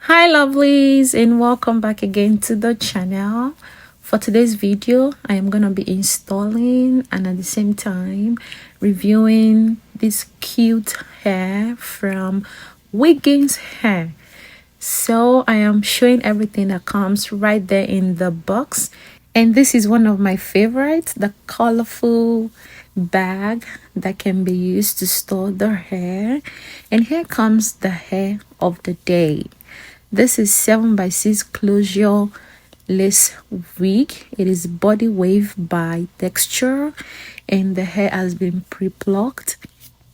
Hi lovelies, and welcome back again to the channel. For today's video, I am going to be installing and at the same time reviewing this cute hair from Wiggins Hair. So I am showing everything that comes right there in the box, and this is one of my favorites, the colorful bag that can be used to store the hair. And here comes the hair of the day. This is 7x6 closure lace wig. It is body wave by texture, and the hair has been pre-plucked,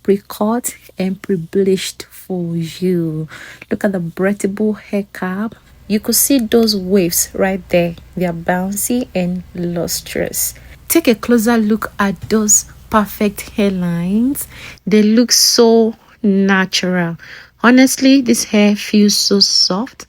pre-cut, and pre-bleached for you. Look at the breathable hair cap. You could see those waves right there. They are bouncy and lustrous. Take a closer look at those perfect hairlines. They look so natural. Honestly, this hair feels so soft.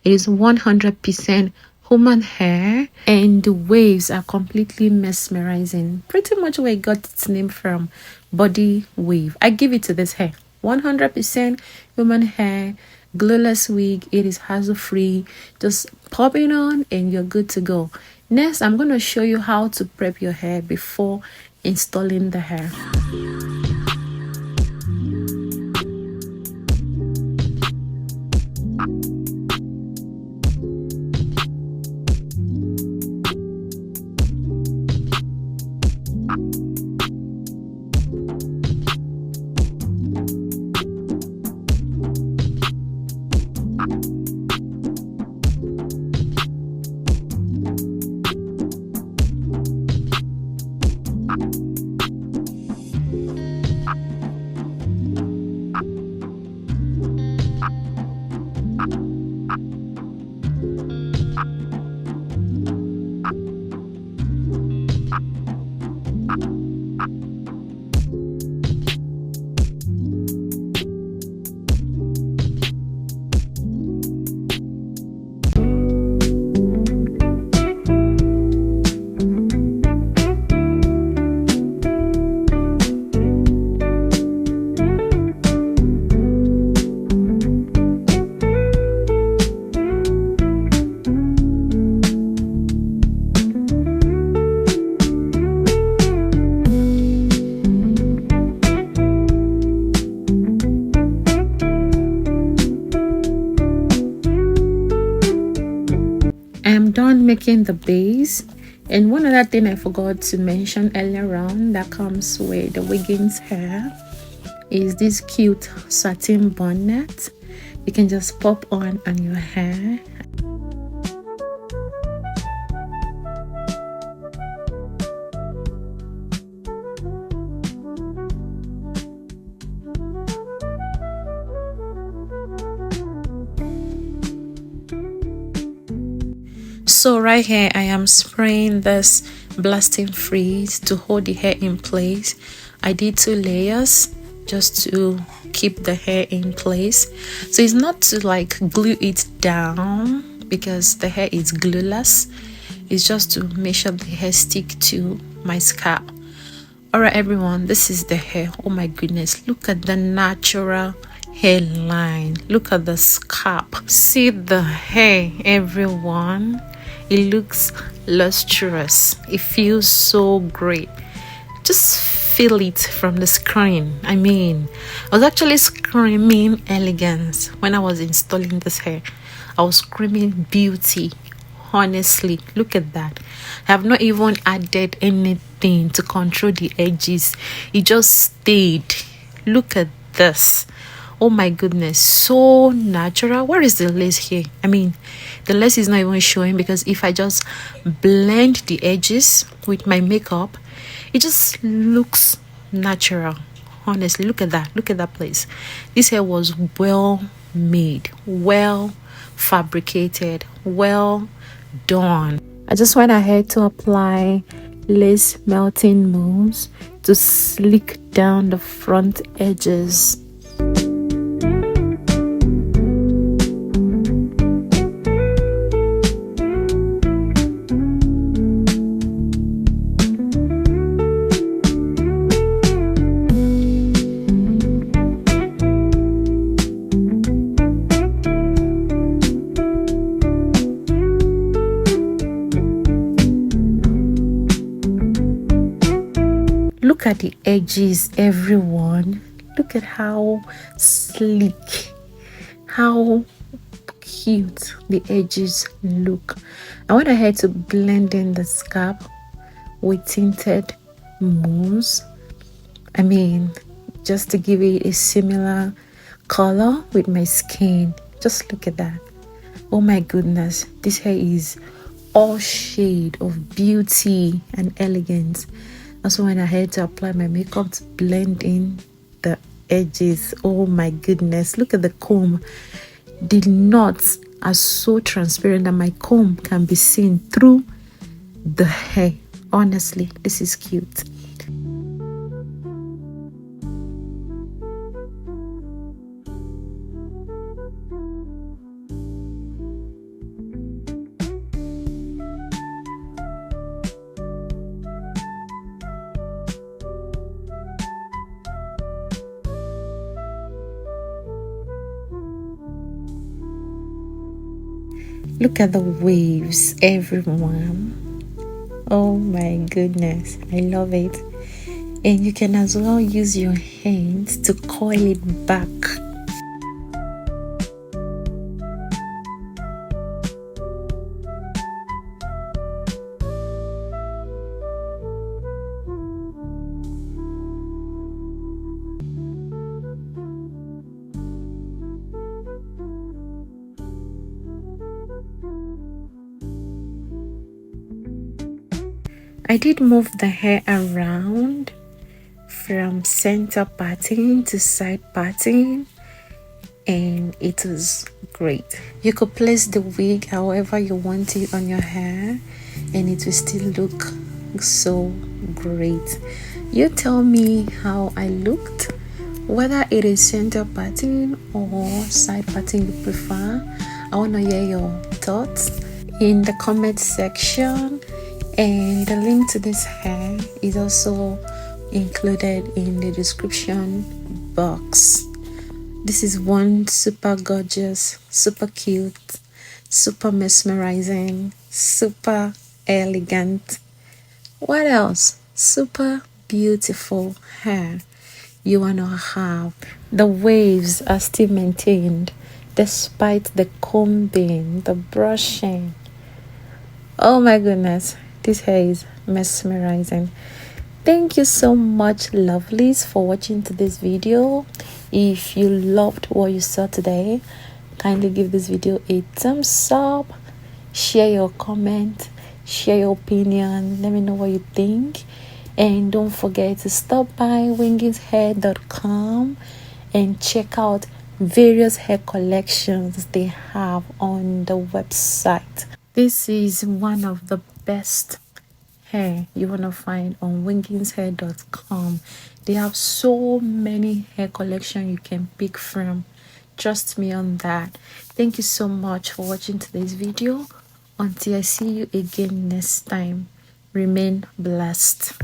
It is 100% human hair, and the waves are completely mesmerizing. Pretty much where it got its name from, body wave. I give it to this hair. 100% human hair, glueless wig. It is hassle-free. Just pop it on and you're good to go. Next, I'm going to show you how to prep your hair before installing the hair. I'm done making the base, and one other thing I forgot to mention earlier on that comes with the Wiggins hair is this cute satin bonnet. You can just pop on your hair. So right here I am spraying this blasting freeze to hold the hair in place. I did 2 layers just to keep the hair in place. So it's not to like glue it down because the hair is glueless. It's just to make sure the hair stick to my scalp. Alright everyone, this is the hair. Oh my goodness, look at the natural hairline. Look at the scalp. See the hair, everyone. It looks lustrous. It feels so great. Just feel it from the screen. I mean, I was actually screaming elegance when I was installing this hair. I was screaming beauty. Honestly, look at that. I have not even added anything to control the edges. It just stayed. Look at this. Oh my goodness, so natural. Where is the lace here? I mean, the lace is not even showing because if I just blend the edges with my makeup, it just looks natural. Honestly, look at that. Look at that place. This hair was well made, well fabricated, well done. I just went ahead to apply lace melting mousse to slick down the front edges. Look at the edges, everyone. Look at how sleek, how cute the edges look. I went ahead to blend in the scalp with tinted mousse. I mean, just to give it a similar color with my skin. Just look at that. Oh my goodness, this hair is all shade of beauty and elegance. Also went ahead to apply my makeup to blend in the edges. Oh my goodness, look at the comb. The knots are so transparent that my comb can be seen through the hair. Honestly, this is cute. Look at the waves, everyone. Oh my goodness, I love it. And you can as well use your hands to coil it back. I did move the hair around from center parting to side parting, and it was great. You could place the wig however you want it on your hair and it will still look so great. You tell me how I looked, whether it is center parting or side parting you prefer. I want to hear your thoughts in the comment section. And the link to this hair is also included in the description box. This is one super gorgeous, super cute, super mesmerizing, super elegant, what else, super beautiful hair you wanna have. The waves are still maintained despite the combing, the brushing. Oh my goodness, this hair is mesmerizing. Thank you so much, lovelies, for watching to this video. If you loved what you saw today, kindly give this video a thumbs up, share your comment, share your opinion, let me know what you think, and don't forget to stop by wigginshair.com and check out various hair collections they have on the website. This is one of the best hair you want to find on wigginshair.com. They have so many hair collection you can pick from. Trust me on that. Thank you so much for watching today's video. Until I see you again next time, remain blessed.